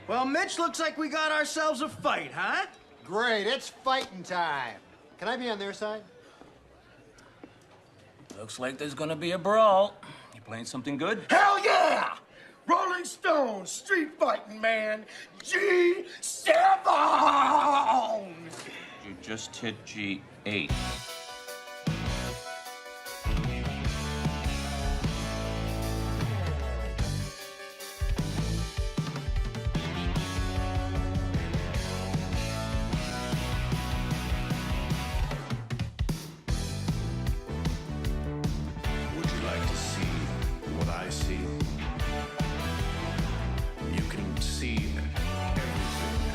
Well, Mitch, looks like we got ourselves a fight, huh? Great, it's fighting time. Can I be on their side? Looks like there's gonna be a brawl. You playing something good? Hell yeah! Rolling Stones, street fighting man, G7! You just hit G8. Would you like to see what I see? You can see everything.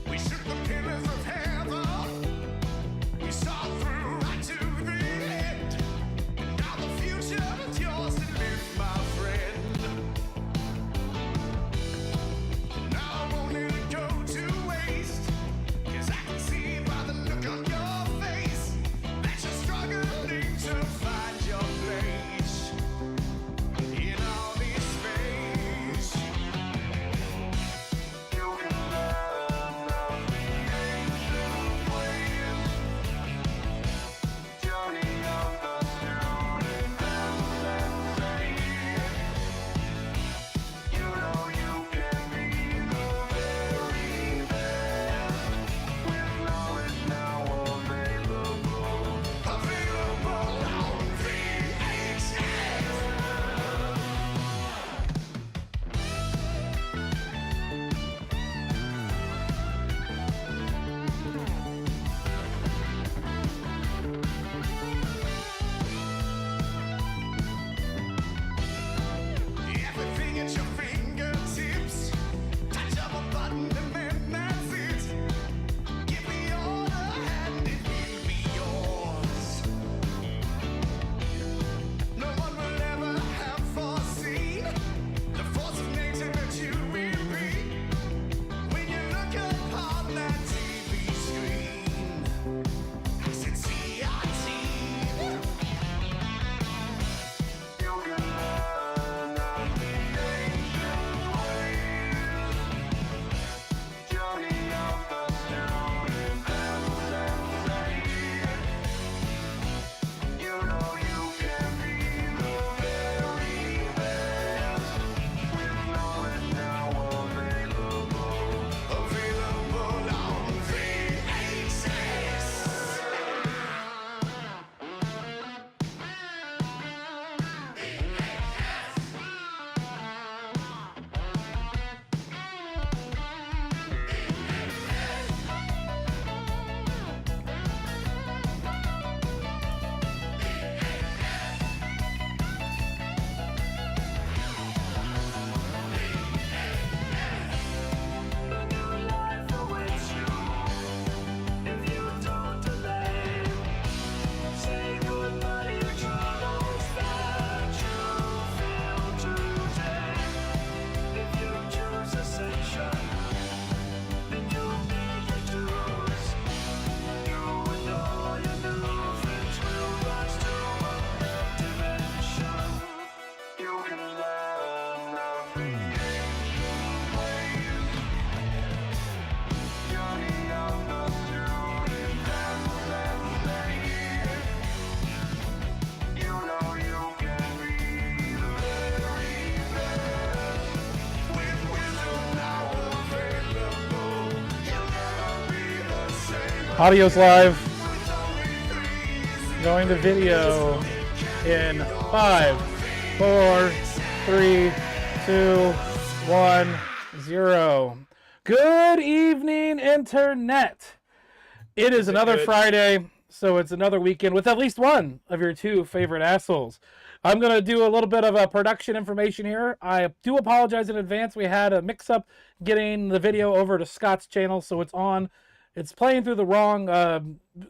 We shook the pillars of heaven. We saw through right to the end. And now the future is yours to live, my friend. Now I won't let it go to waste. 'Cause I can see by the look on your face that you're struggling to find your place in all this space. You can learn of the ancient ways. Journey of the student and say, you know you can be the very best. With knowledge now available. Available on VHS. Everything at your fingertips. Touch of a button and then that's it. Give me all the hand, it will be yours. No one will ever have foreseen the force of nature that you will be when you look upon that TV screen. I said CRT. You can learn of the ancient ways. Journey of the student and say, you know you can be the very best. With knowledge now available. Available on VHS. You can learn of the ancient ways. Journey of the student and say, you know you can be the very best. With wisdom now available, you'll never be the same. Audio's live. With only three Going to video in 5, 4, 3, 2, 1, 0. Good evening, Internet. It is another Friday, so it's another weekend with at least one of your two favorite assholes. I'm going to do a little bit of production information here. I do apologize in advance. We had a mix-up getting the video over to Scott's channel, so it's on. It's playing through the wrong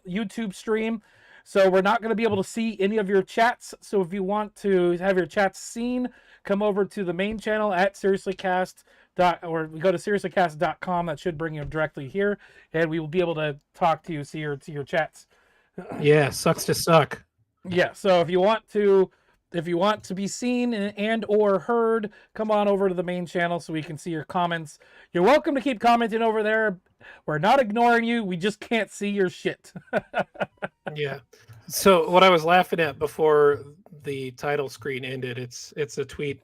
YouTube stream. So we're not going to be able to see any of your chats. So if you want to have your chats seen, come over to the main channel at SeriouslyCast. Or go to SeriouslyCast.com. That should bring you directly here. And we will be able to talk to you, see your chats. Yeah, sucks to suck. Yeah, so if you want to if you want to be seen and or heard, come on over to the main channel so we can see your comments. You're welcome to keep commenting over there. We're not ignoring you. We just can't see your shit. Yeah. So what I was laughing at before the title screen ended, it's a tweet.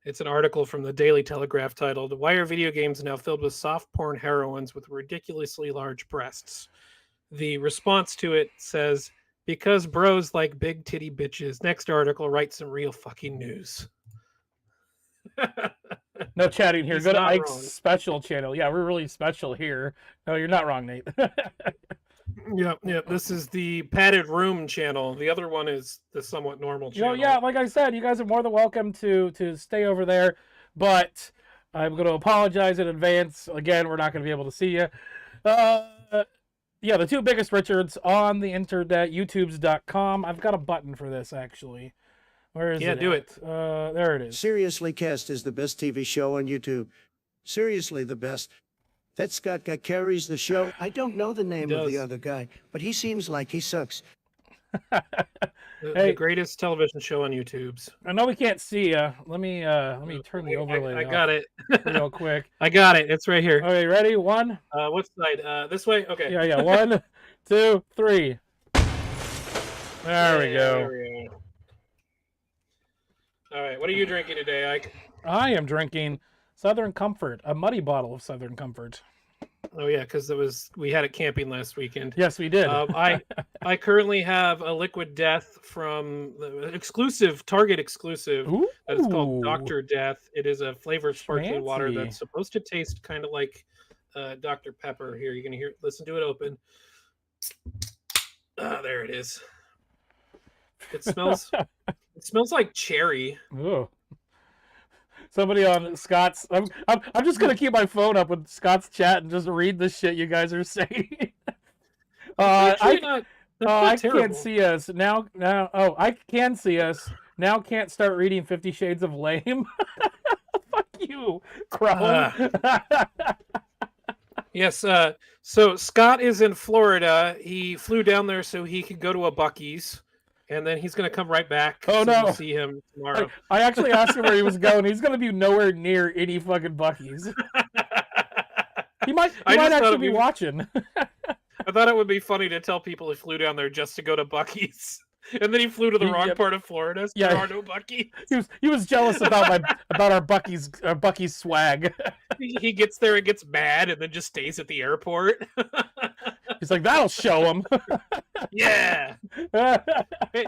It's an article from the Daily Telegraph titled, "Why are video games now filled with soft porn heroines with ridiculously large breasts?" The response to it says, "Because bros like big titty bitches." Next article, write some real fucking news. No chatting here. He's Go to not Ike's wrong. special channel. Yeah, we're really special here. No, you're not wrong, Nate. Yep. This is the padded room channel. The other one is the somewhat normal You know, channel. yeah, like I said, you guys are more than welcome to stay over there, but I'm going to apologize in advance. Again, we're not going to be able to see you. Yeah, the two biggest Richards on the internet, youtubes.com. I've got a button for this, actually. Where is it? Yeah, do at? There it is. Seriously Cast is the best TV show on YouTube. Seriously, the best. That Scott guy carries the show. I don't know the name of the does. other guy, but he seems like he sucks. The greatest television show on YouTube's. I know we can't see you. Let me turn the overlay I got it. real quick. I got it. It's right here. Okay, ready? One. What side? This way? Okay. Yeah. 1, 2, 3. There we go. There we go. All right. What are you drinking today, Ike? I am drinking Southern Comfort, a muddy bottle of Southern Comfort. Oh yeah, because we had it camping last weekend. Yes, we did. I currently have a Liquid Death from the Target exclusive. Ooh. That is called Dr. Death. It is a flavored sparkling water Fancy. that's supposed to taste kind of like Dr. Pepper. Here, you're gonna listen to it open. There it is. It smells. It smells like cherry. Ooh. Somebody on Scott's. I'm just gonna keep my phone up with Scott's chat and just read the shit you guys are saying. Actually not I terrible. can't see us now. Oh, I can see us now. Can't start reading 50 Shades of Lame. Fuck you, Crow. Yes. So Scott is in Florida. He flew down there so he could go to a Buc-ee's, and then he's going to come right back. Oh, so no. we'll see him tomorrow. I actually asked him where he was going. He's gonna be nowhere near any fucking Buc-ee's. He might I just thought actually it'd be be- watching. I thought it would be funny to tell people he flew down there just to go to Buc-ee's, and then he flew to the wrong Yep. part of Florida. So Yeah. there are no Buc-ee's. He was jealous about our Buc-ee's swag. He gets there and gets mad, and then just stays at the airport. He's like, that'll show him. Yeah. Hey,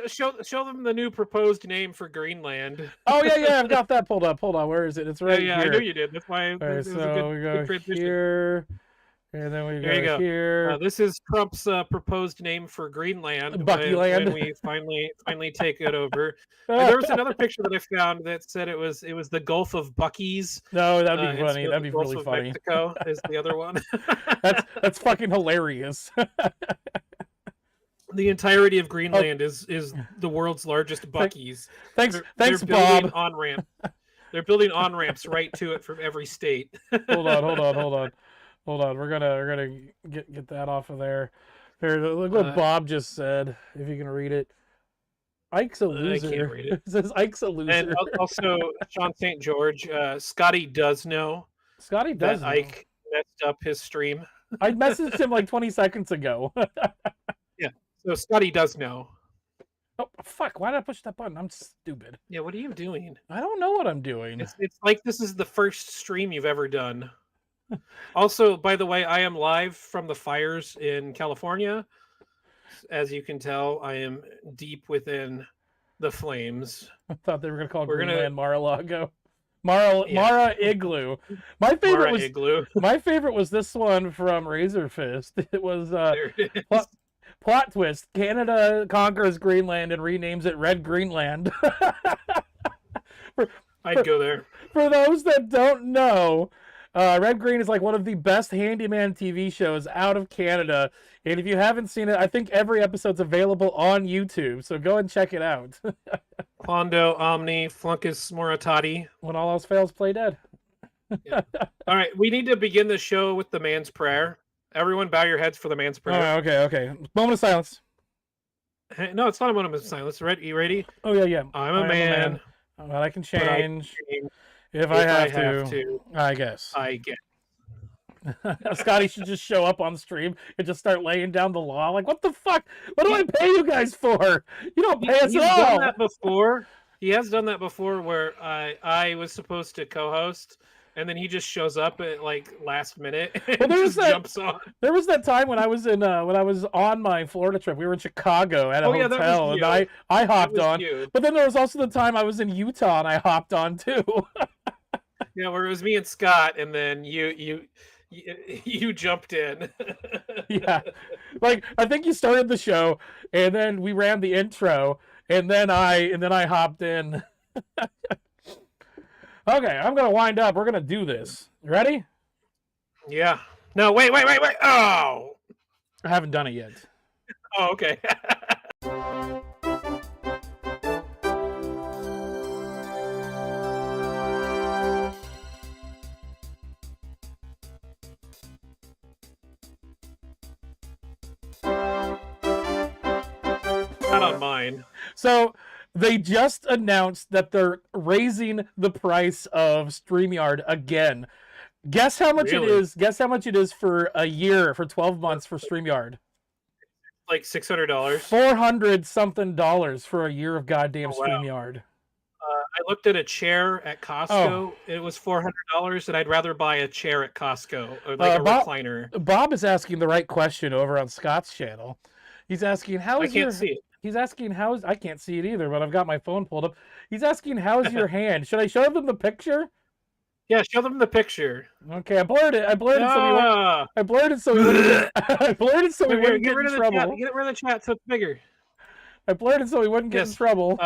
show them the new proposed name for Greenland. Oh yeah, I've got that pulled up. Hold on, where is it? It's right yeah, here. I knew you did. That's why All right, it was a so we go good transition. here, and then we There you go go. here. This is Trump's proposed name for Greenland. Buckyland. When we finally take it over. There was another picture that I found that said it was the Gulf of Buc-ee's. No, that'd be funny. instead of That'd be the Gulf really of funny. Mexico is the other one. That's fucking hilarious. The entirety of Greenland is the world's largest Buc-ee's. Thanks, They're Bob. building on-ramp. They're building on-ramps right to it from every state. Hold on. We're gonna get that off of there. Here, look what Bob just said. If you can read it, Ike's a loser. can't read it. It says Ike's a loser. And also, Sean St. George, Scotty does know Scotty does. that know. Ike messed up his stream. I messaged him like 20 seconds ago. So Scotty does know. Oh fuck! Why did I push that button? I'm stupid. Yeah, what are you doing? I don't know what I'm doing. It's like this is the first stream you've ever done. Also, by the way, I am live from the fires in California. As you can tell, I am deep within the flames. I thought they were gonna call We're gonna- Greenland Mar-a-Lago. Mara Igloo. My favorite Mara was Igloo. my favorite was this one from Razor Fist. It was There it is. What? Plot twist: Canada conquers Greenland and renames it Red Greenland. I'd go there. For those that don't know, Red Green is like one of the best handyman TV shows out of Canada. And if you haven't seen it, I think every episode's available on YouTube. So go and check it out. Pondo, Omni, Flunkus, Moritati. When all else fails, play dead. All right, we need to begin the show with the man's prayer. Everyone bow your heads for the man's prayer. Oh, okay. Moment of silence. Hey, no, it's not a moment of silence. Ready? You ready? Oh yeah, yeah. I'm a man. But I can but I change change if I have have to. I guess. I get. Scotty should just show up on stream and just start laying down the law. Like, what the fuck? What do I pay you guys for? You don't pay us He's at done all. that before. He has done that before, where I was supposed to co-host, and then he just shows up at like last minute and Well, there was just that- jumps on. There was that time when I was in when I was on my Florida trip. We were in Chicago at a Oh, yeah, that was hotel, and you. I That hopped was on. you. But then there was also the time I was in Utah and I hopped on too. Yeah, where it was me and Scott, and then you jumped in. Yeah, like I think you started the show, and then we ran the intro, and then I hopped in. Okay, I'm gonna wind up. We're gonna do this. Ready? Yeah. No, wait. Oh. I haven't done it yet. Oh, okay. Not on mine. So they just announced that they're raising the price of StreamYard again. Guess how much it Really? is? Guess how much it is for a year, for 12 months for StreamYard? Like $600. $400 something for a year of goddamn Oh, wow. StreamYard. I looked at a chair at Costco. Oh. It was $400, and I'd rather buy a chair at Costco, or like a Bob- recliner. Bob is asking the right question over on Scott's channel. He's asking how I is can't your see it. He's asking how is I can't see it either, but I've got my phone pulled up. He's asking how is your hand? Should I show them the picture? Yeah, show them the picture. Okay, I blurred it. I blurred it so we won't. Ah, I blurred it so we wouldn't get, I blurred it so we here, wouldn't get get rid in of the chat. trouble. Get rid of the chat so it's bigger. I blurred it so we wouldn't get in Yes. trouble.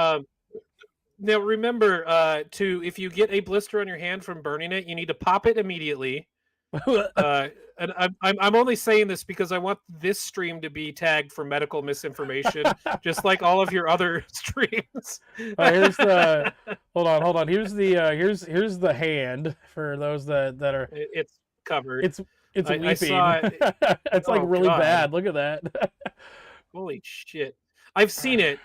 Now remember, if you get a blister on your hand from burning it, you need to pop it immediately. And I'm only saying this because I want this stream to be tagged for medical misinformation, just like all of your other streams. Here's the hold on. Here's the here's the hand for those that are It's covered. it's weeping. I saw it. It's like Oh, really God. bad. Look at that. Holy shit! I've seen it.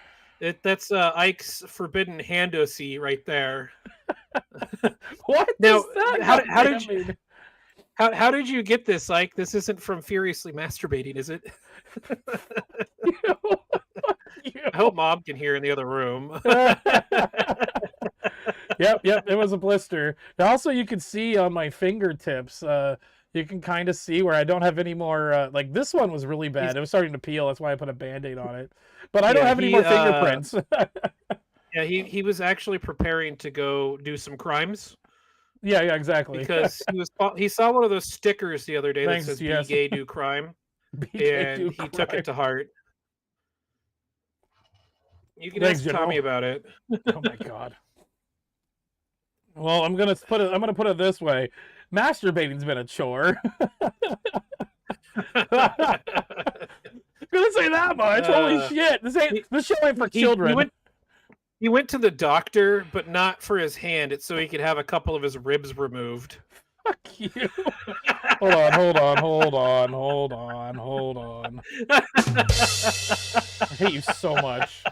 That's Ike's forbidden handosi right there. What Now, is that? how did you- How did you get this, Ike? This isn't from Furiously Masturbating, is it? I hope Mom can hear in the other room. Yep, it was a blister. Also, you can see on my fingertips, you can kind of see where I don't have any more, like this one was really bad. It was starting to peel. That's why I put a Band-Aid on it. But I don't Yeah, have any he, more fingerprints. Yeah, he was actually preparing to go do some crimes Yeah, exactly. because he saw one of those stickers the other day Thanks, that says yes. "Be gay, do crime," BK and do he took crime. it to heart. You can Thanks, ask Tommy General. about it. Oh my god. Well, I'm gonna put it this way. Masturbating's been a chore. I'm gonna say that much. Holy shit! This show ain't for children. He went to the doctor, but not for his hand. It's so he could have a couple of his ribs removed. Fuck you. Hold on. I hate you so much.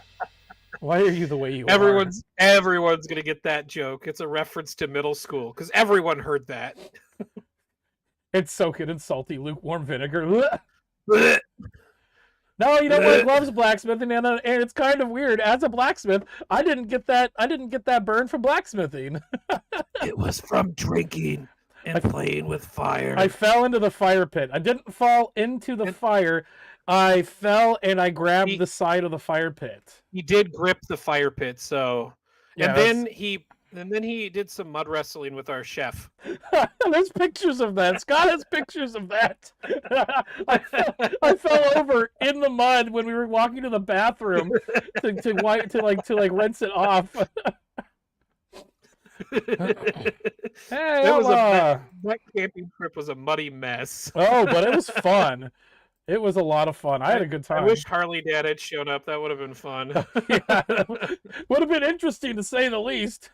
Why are you the way you Everyone's gonna get that joke. It's a reference to middle school because everyone heard that. are? It's soaking in salty, lukewarm vinegar. No, you don't wear gloves, blacksmithing, and it's kind of weird. As a blacksmith, I didn't get that burn from blacksmithing. It was from drinking and playing with fire. I fell into the fire pit. I didn't fall into the fire. I fell and I grabbed the side of the fire pit. He did grip the fire pit, so Yeah, and then he did some mud wrestling with our chef. There's pictures of that. Scott has pictures of that. I fell over in the mud when we were walking to the bathroom to rinse it off. Hey, that camping trip was a muddy mess. Oh, but it was fun. It was a lot of fun. I had a good time. I wish Harley Dad had shown up. That would have been fun. Yeah, would have been interesting to say the least.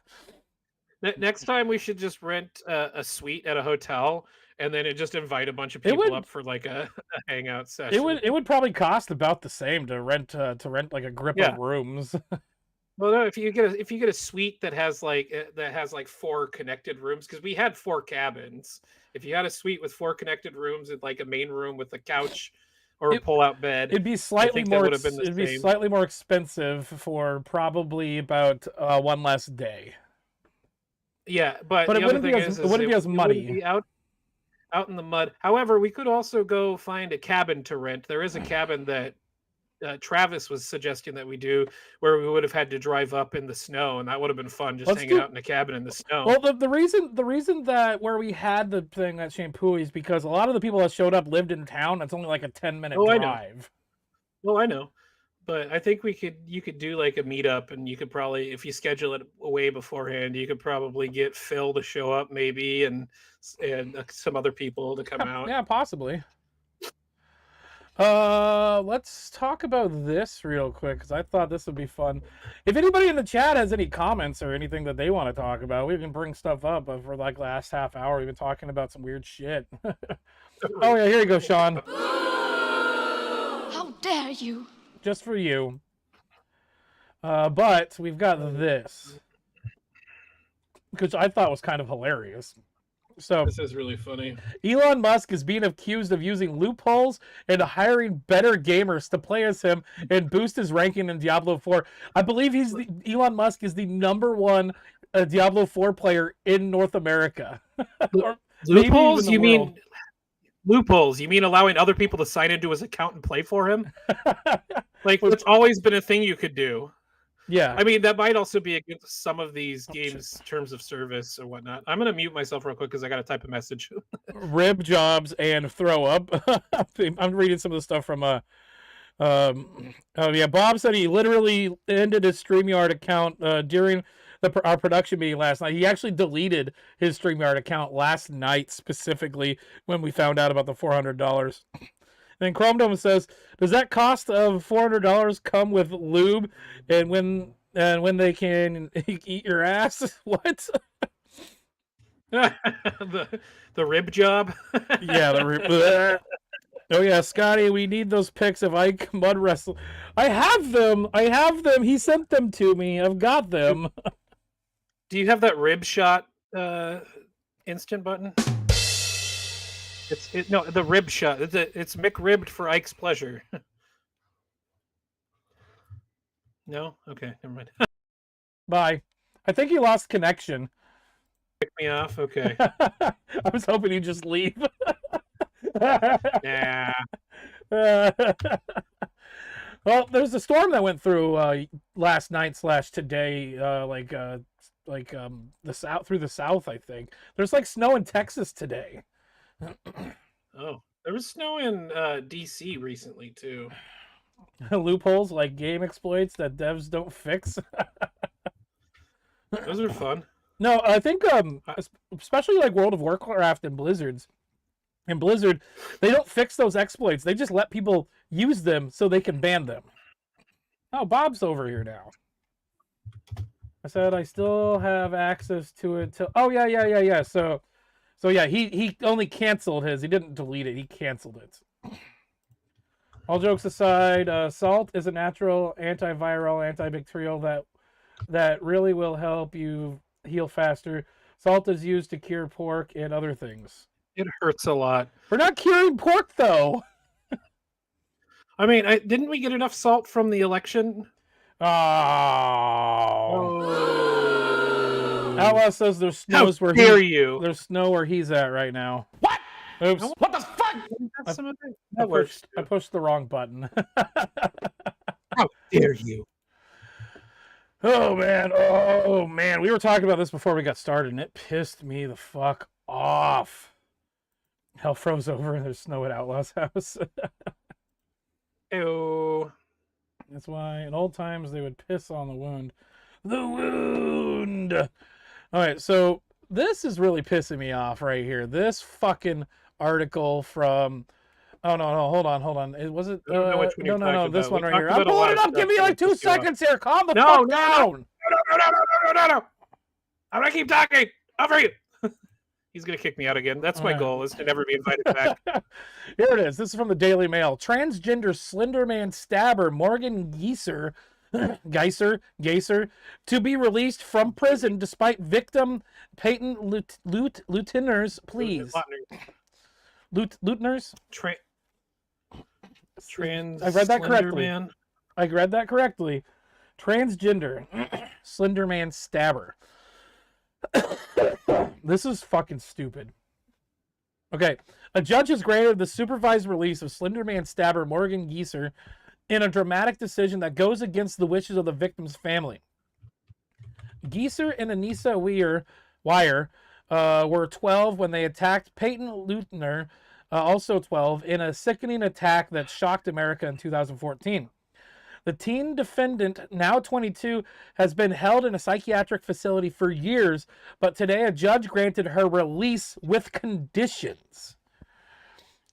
Next time we should just rent a suite at a hotel and then it just invite a bunch of It people would- up for like a hangout session. It would probably cost about the same to rent like a grip Yeah. of rooms. Well, no, if you get a suite that has like 4 connected rooms, because we had 4 cabins. If you had a suite with 4 connected rooms and like a main room with a couch or a pull-out bed, It'd be slightly think that more. would have been the It'd be same. slightly more expensive for probably about one less day. yeah. But But the it other wouldn't be thing as- is it wouldn't be as wouldn't muddy. be out in the mud. However, we could also go find a cabin to rent. There is a cabin that Travis was suggesting that we do, where we would have had to drive up in the snow, and that would have been fun, just Let's hanging do- out in a cabin in the snow. Well, the reason that where we had the thing at Shampoo is because a lot of the people that showed up lived in town. It's only like a 10-minute Oh, I know. drive. Well, I know, but I think you could do like a meetup, and you could probably, if you schedule it way beforehand, you could probably get Phil to show up, maybe, and some other people to come out. Yeah, possibly. Let's talk about this real quick because I thought this would be fun. If anybody in the chat has any comments or anything that they want to talk about, we can bring stuff up. But for like last half hour, we've been talking about some weird shit. Oh yeah, here you go, Sean. How dare you? Just for you. But we've got this, which I thought was kind of hilarious. So This is really funny. Elon Musk is being accused of using loopholes and hiring better gamers to play as him and boost his ranking in Diablo 4. I believe Elon Musk is the #1 Diablo 4 player in North America. Or maybe Loopholes? even the You world. mean loopholes? You mean allowing other people to sign into his account and play for him? Like, it's always been a thing you could do. Yeah. I mean, that might also be against some of these games' terms of service or whatnot. I'm gonna mute myself real quick because I gotta type a message. Rib jobs and throw up. I'm reading some of the stuff from Bob said he literally ended his StreamYard account during our production meeting last night. He actually deleted his StreamYard account last night specifically when we found out about the $400. And Chrome Dome says, does that cost of $400 come with lube and when they can eat your ass? What? the rib job. Yeah, oh yeah, Scotty, we need those pics of Ike mud wrestle. I have them. He sent them to me. I've got them. Do you have that rib shot instant button? No, the rib shot. It's McRibbed for Ike's pleasure. No? Okay, never mind. Bye. I think he lost connection. Pick me off. Okay. I was hoping he'd just leave. Nah. Well, there's a storm that went through last night / today, the south through the south. I think there's like snow in Texas today. Oh, there was snow in DC recently too. Loopholes like game exploits that devs don't fix. Those are fun. No, I think especially like World of Warcraft and Blizzard, they don't fix those exploits. They just let people use them so they can ban them. Oh, Bob's over here now. I said I still have access to it till. Oh yeah. So yeah, he only canceled his. He didn't delete it. He canceled it. All jokes aside, salt is a natural antiviral, antibacterial that really will help you heal faster. Salt is used to cure pork and other things. It hurts a lot. We're not curing pork though. I mean, didn't we get enough salt from the election? Oh. Oh. Outlaw says there's How snows where dare you? there's snow where he's at right now. What? Oops. What the fuck? That's some of it. I That works. pushed the wrong button. How dare you? Oh man. We were talking about this before we got started, and it pissed me the fuck off. Hell froze over and there's snow at Outlaw's house. Ew. That's why in old times they would piss on the wound. The wound! Alright, so this is really pissing me off right here. This fucking article from... Oh, no, hold on. Was it... I don't know which one you're no, talking this about. one We right here. talked I'm about a pulling lot it of up! Give me stuff like that 2 pissed you off. seconds here! Calm the No, fuck no. down! No. I'm gonna keep talking. Over you. He's gonna kick me out again. That's my Yeah. goal, is to never be invited back. Here it is. This is from the Daily Mail. Transgender Slenderman stabber Morgan Geyser, to be released from prison despite victim Peyton Lutiner's pleas. Lutiner's? Trans. I read that correctly. Man. I read that correctly. Transgender Slenderman stabber. This is fucking stupid. Okay. A judge has granted the supervised release of Slenderman stabber Morgan Geyser in a dramatic decision that goes against the wishes of the victim's family. Geyser and Anissa Wire were 12 when they attacked Peyton Lutner, also 12, in a sickening attack that shocked America in 2014. The teen defendant, now 22, has been held in a psychiatric facility for years, but today a judge granted her release with conditions.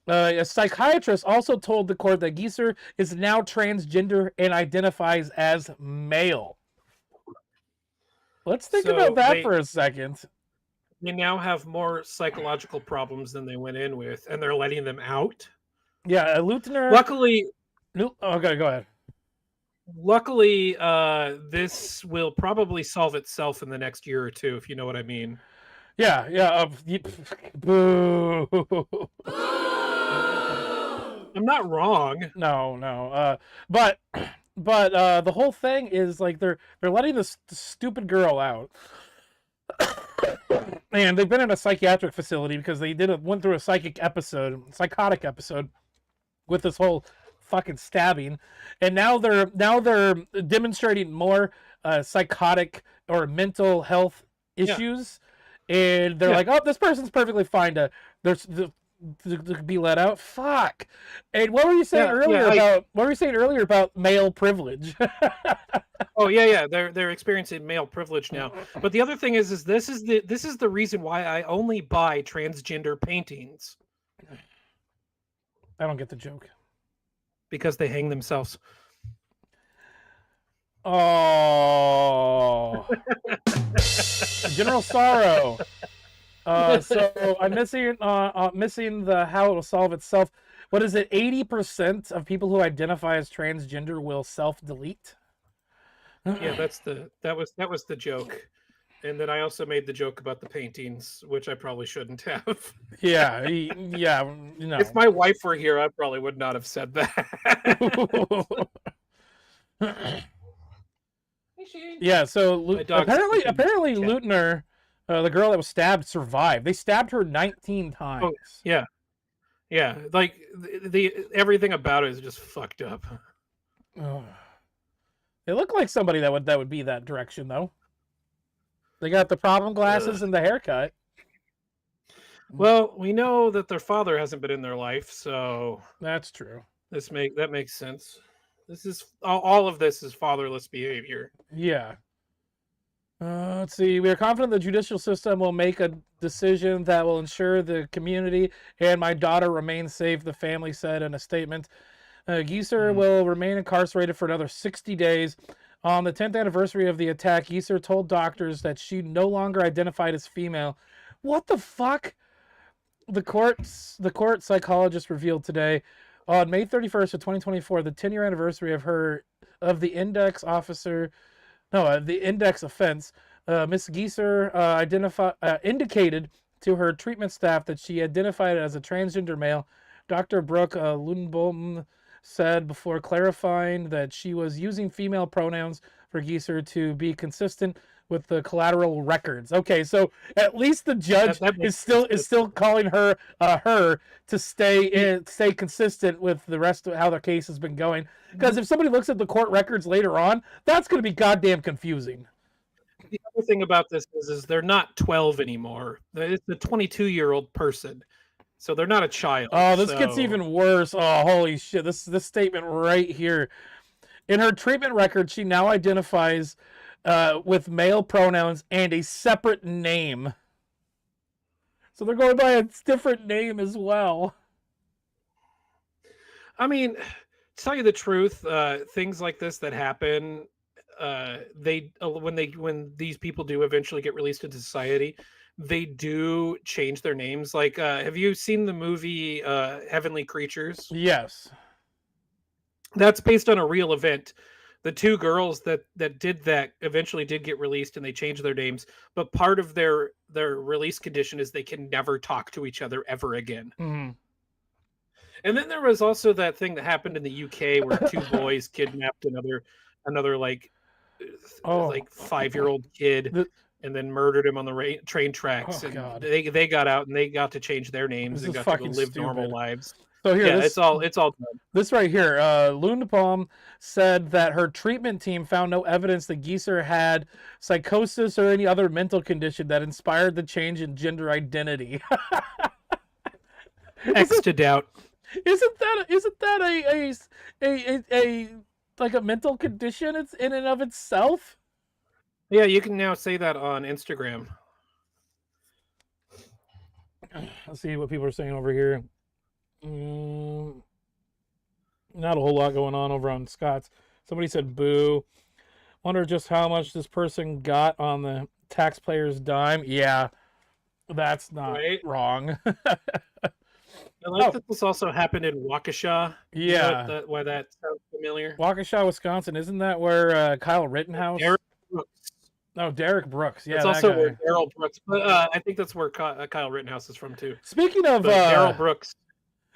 A psychiatrist also told the court that Geyser is now transgender and identifies as male. Let's think about that for a second. They now have more psychological problems than they went in with, and they're letting them out. Yeah, Lutner. Luckily, okay, go ahead. Luckily, this will probably solve itself in the next year or two, if you know what I mean. Yeah. Boo. I'm not wrong. No. But the whole thing is like they're letting this stupid girl out, and they've been in a psychiatric facility because they went through a psychotic episode with this whole fucking stabbing, and now they're demonstrating more psychotic or mental health issues, and they're like, oh, this person's perfectly fine to be let out. Fuck. And what were you saying earlier about male privilege? Oh yeah, they're experiencing male privilege now. But the other thing is this is the reason why I only buy transgender paintings. I don't get the joke. Because they hang themselves. Oh. General Sorrow. So I'm missing the how it'll solve itself. What is it? 80% of people who identify as transgender will self-delete. Yeah, that was the joke. And then I also made the joke about the paintings, which I probably shouldn't have. Yeah. If my wife were here, I probably would not have said that. Yeah, so apparently Lutner, the girl that was stabbed, survived. They stabbed her 19 times. Oh, yeah. Like the everything about it is just fucked up. Oh. They look like somebody that would be that direction though. They got the problem glasses and the haircut. Well, we know that their father hasn't been in their life, so that's true. That makes sense. This is all of this is fatherless behavior. Yeah. Let's see. We are confident the judicial system will make a decision that will ensure the community and my daughter remain safe, the family said in a statement. Geyser will remain incarcerated for another 60 days. On the 10th anniversary of the attack, Geyser told doctors that she no longer identified as female. What the fuck? The court psychologist revealed today, on May 31st of 2024, the 10-year anniversary of the index offense. Miss Geyser indicated to her treatment staff that she identified as a transgender male. Dr. Brooke Lundbohm said before clarifying that she was using female pronouns for Geyser to be consistent with the collateral records. Okay, so at least the judge is still calling her her to stay consistent with the rest of how the case has been going. Because if somebody looks at the court records later on, that's going to be goddamn confusing. The other thing about this is they're not 12 anymore. It's a 22-year-old person. So they're not a child. Oh, this gets even worse. Oh, holy shit. This statement right here. In her treatment record, she now identifies with male pronouns and a separate name. So they're going by a different name as well. I mean, to tell you the truth, things like this that happen, when these people do eventually get released into society, they do change their names. Like, have you seen the movie Heavenly Creatures? Yes. That's based on a real event. The two girls that did that eventually did get released, and they changed their names. But part of their release condition is they can never talk to each other ever again. Mhm. And then there was also that thing that happened in the UK where two boys kidnapped another like Oh. like 5-year-old kid The- and then murdered him on the train tracks. Oh, And God. they got out and they got to change their names This and is got to go fucking live normal stupid. lives. So here, Yeah, this, it's all done. this right here, Luna Palm said that her treatment team found no evidence that Geeser had psychosis or any other mental condition that inspired the change in gender identity. X to doubt. Isn't that a like a mental condition? It's in and of itself. Yeah, you can now say that on Instagram. Let's see what people are saying over here. Not a whole lot going on over on Scott's. Somebody said boo. Wonder just how much this person got on the taxpayer's dime. Yeah, that's not Right. wrong. I like Oh. that this also happened in Waukesha. You know Yeah. why that sounds familiar? Waukesha, Wisconsin. Isn't that where Kyle Rittenhouse? Derek Brooks. No, Derek Brooks. Yeah, It's that also guy. where Daryl Brooks. But I think that's where Kyle Rittenhouse is from too. Speaking of But Daryl Brooks.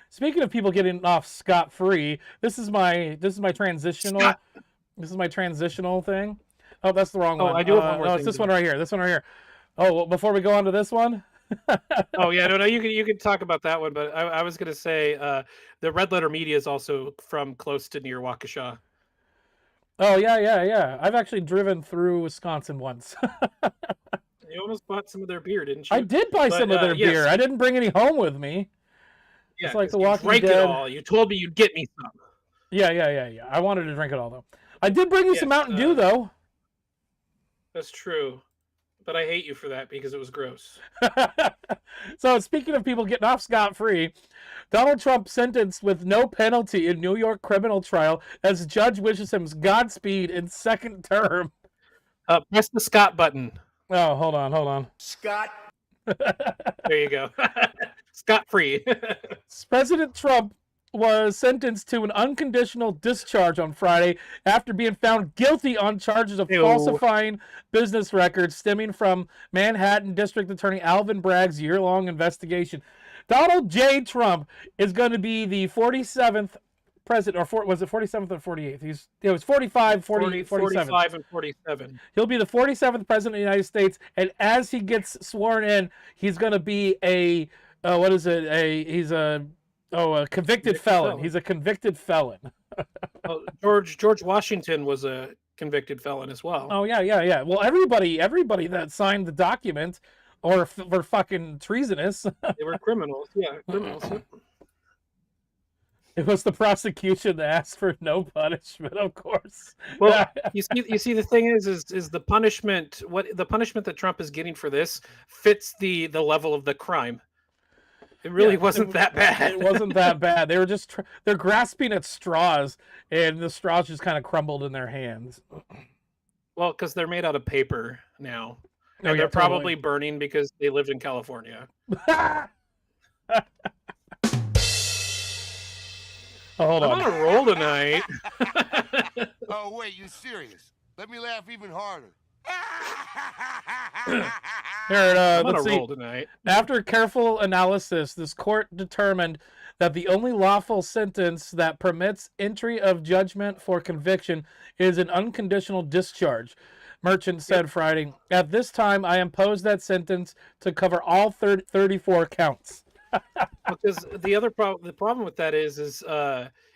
speaking of people getting off scot free, this is my transitional. Scott. This is my transitional thing. Oh, that's the wrong Oh, one. I do have one more no, thing it's this to one do. right here. This one right here. Oh, well, before we go on to this one. Oh yeah, no, you can talk about that one, but I was gonna say the Red Letter Media is also from close to near Waukesha. Oh yeah. I've actually driven through Wisconsin once. You almost bought some of their beer, didn't you? I did buy But, some of their yes. beer. I didn't bring any home with me. Yeah, It's like 'cause The you Walking drank Dead. it all. You told me you'd get me some. Yeah. I wanted to drink it all though. I did bring you some Yes, Mountain Dew though. That's true, but I hate you for that because it was gross. So speaking of people getting off scot-free, Donald Trump sentenced with no penalty in New York criminal trial as judge wishes him Godspeed in second term. Press the Scott button. Oh, hold on. Scott. There you go. Scot free. President Trump was sentenced to an unconditional discharge on Friday after being found guilty on charges of Ew. falsifying business records stemming from Manhattan District Attorney Alvin Bragg's year-long investigation. Donald J. Trump is going to be the 47th president, or was it 47th or 48th? It was 45, 47. 45 and 47. He'll be the 47th president of the United States, and as he gets sworn in, he's going to be a convicted felon. He's a convicted felon. Well, George Washington was a convicted felon as well. Oh yeah. Well, everybody that signed the document were fucking treasonous. They were criminals. Yeah, criminals. It was the prosecution that asked for no punishment, of course. Well, you see, the thing is the punishment. What the punishment that Trump is getting for this fits the level of the crime. It really wasn't that bad. It wasn't that bad. They were just they're grasping at straws, and the straws just kind of crumbled in their hands. Well, because they're made out of paper now. Oh, And yeah, they're probably burning because they lived in California. Oh, hold I'm on. on a roll tonight. Oh, wait, you serious? Let me laugh even harder. Here, I'm on let's a see. roll tonight. After careful analysis, this court determined that the only lawful sentence that permits entry of judgment for conviction is an unconditional discharge. Merchant said Friday, "At this time, I impose that sentence to cover all 34 counts." Because the problem with that is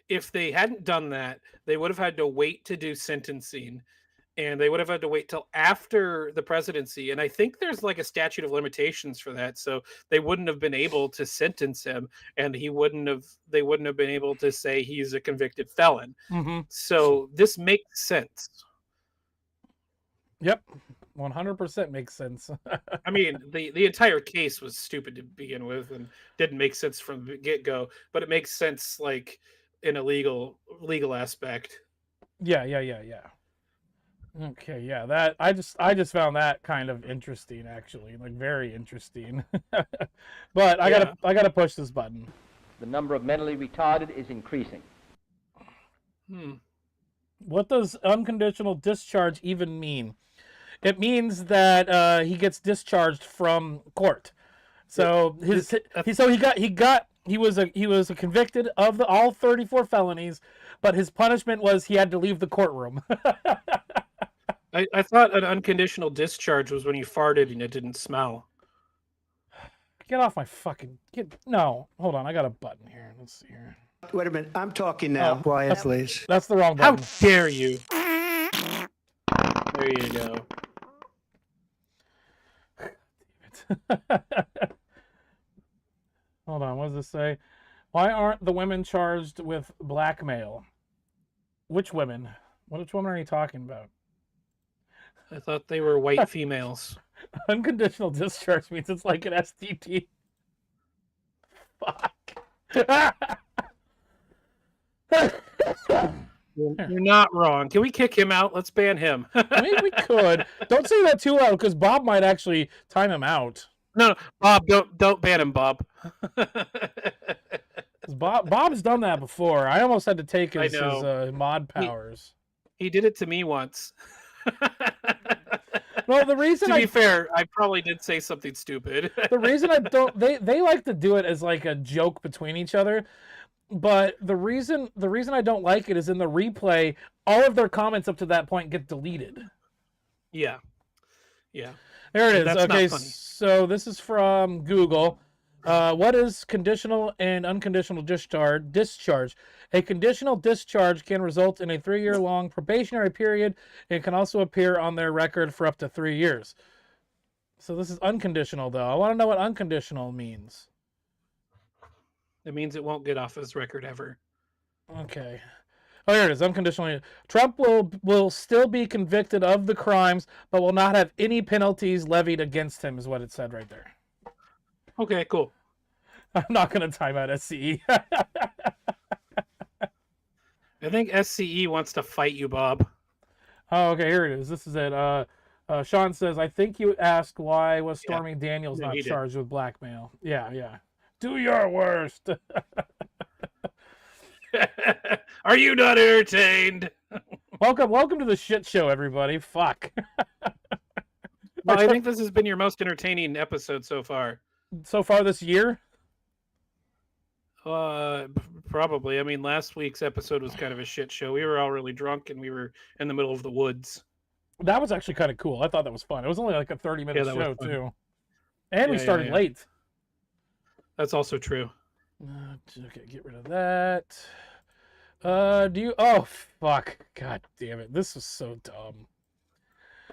if they hadn't done that, they would have had to wait to do sentencing, and they would have had to wait till after the presidency. And I think there's like a statute of limitations for that, so they wouldn't have been able to sentence him, and they wouldn't have been able to say he's a convicted felon. Mm-hmm. So this makes sense. Yep, 100% makes sense. I mean, the entire case was stupid to begin with and didn't make sense from the get-go, but it makes sense like in a legal aspect. Yeah. Okay, yeah, that I just found that kind of interesting, actually, like very interesting. But I gotta push this button. The number of mentally retarded is increasing. What does unconditional discharge even mean? It means that he gets discharged from court. So he was convicted of all 34 felonies, but his punishment was he had to leave the courtroom. I thought an unconditional discharge was when you farted and it didn't smell. Get off my fucking... No, hold on, I got a button here. Let's see here. Wait a minute. I'm talking now. Quiet, please. That's the wrong How button. dare you? There you go. Hold on, what does this say? Why aren't the women charged with blackmail? Which women? Which women are you talking about? I thought they were white females. Unconditional discharge means it's like an STD. Fuck. You're not wrong. Can we kick him out? Let's ban him. I mean, we could. Don't say that too loud, because Bob might actually time him out. No, Bob, don't ban him, Bob. Bob's done that before. I almost had to take his mod powers. He did it to me once. Well, the reason to be fair, I probably did say something stupid. The reason I don't they like to do it as like a joke between each other, but the reason I don't like it is in the replay, all of their comments up to that point get deleted. Yeah. There it is. That's Okay, not funny. so this is from Google. What is conditional and unconditional discharge? A conditional discharge can result in a 3-year-long probationary period and can also appear on their record for up to 3 years. So this is unconditional, though. I want to know what unconditional means. It means it won't get off his record ever. Okay. Oh, here it is. Unconditionally. Trump will still be convicted of the crimes, but will not have any penalties levied against him, is what it said right there. Okay, cool. I'm not going to time out SCE. I think SCE wants to fight you, Bob. Oh, okay, here it is. This is it. Sean says, I think you asked why was Stormy Daniels not charged with blackmail. Yeah. Do your worst. Are you not entertained? Welcome to the shit show, everybody. Fuck. I think this has been your most entertaining episode so far. So far this year? Probably. I mean, last week's episode was kind of a shit show. We were all really drunk and we were in the middle of the woods. That was actually kind of cool. I thought that was fun. It was only like a 30-minute show, too. And we Yeah, started yeah. late. That's also true. Okay, get rid of that. Oh, fuck. God damn it. This was so dumb.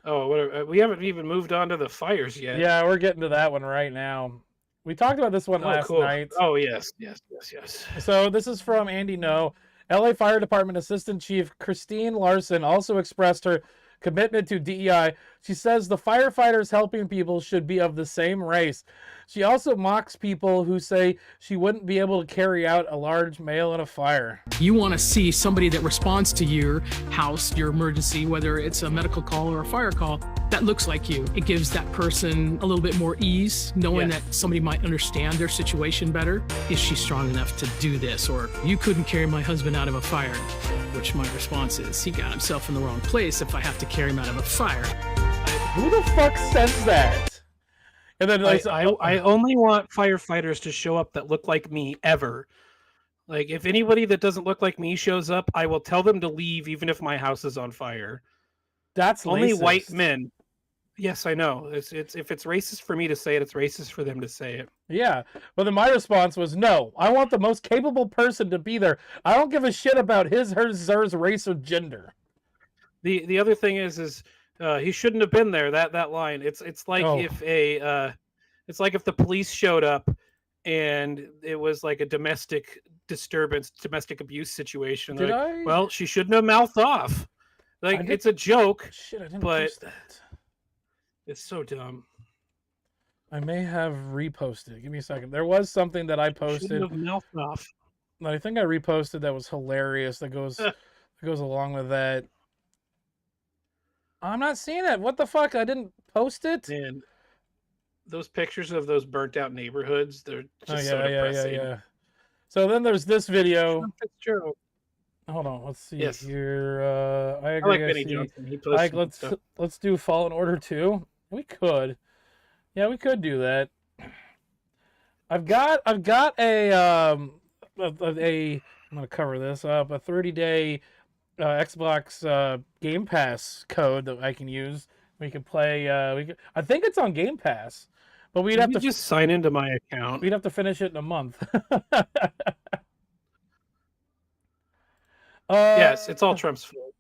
Oh, we haven't even moved on to the fires yet. Yeah, we're getting to that one right now. We talked about this one last night. Oh, yes. So this is from Andy No. LA Fire Department Assistant Chief Christine Larson also expressed her commitment to DEI. She says the firefighters helping people should be of the same race. She also mocks people who say she wouldn't be able to carry out a large male in a fire. You want to see somebody that responds to your house, your emergency, whether it's a medical call or a fire call, that looks like you. It gives that person a little bit more ease, knowing that somebody might understand their situation better. Is she strong enough to do this? Or you couldn't carry my husband out of a fire, which my response is, he got himself in the wrong place if I have to carry him out of a fire. Who the fuck says that? And then I only want firefighters to show up that look like me ever. Like, if anybody that doesn't look like me shows up, I will tell them to leave even if my house is on fire. That's only racist. White men. Yes, I know. It's if it's racist for me to say it, it's racist for them to say it. Yeah, but then my response was, no, I want the most capable person to be there. I don't give a shit about his, hers, race, or gender. The other thing is he shouldn't have been there. That line. It's like if it's like if the police showed up and it was like a domestic disturbance, domestic abuse situation. Well, she shouldn't have mouthed off. Like, it's a joke. Shit, I didn't but post that. It's so dumb. I may have reposted. Give me a second. There was something that I posted. Shouldn't have mouthed off. That I think I reposted that was hilarious. That goes along with that. I'm not seeing it. What the fuck? I didn't post it. And those pictures of those burnt out neighborhoods, they're just Oh, so depressing. yeah. So then there's this video. Fitzgerald. Hold on, let's see Yes. here. I I agree. like I Benny see. Johnson. He posts Like, some stuff. let's do Fallen Order 2. We could. Yeah, we could do that. I've got a I'm gonna cover this up, a 30-day Xbox Game Pass code that I can use. We can play I think it's on Game Pass. But we'd have to just sign into my account. We'd have to finish it in a month. Yes, it's all Trump's fault.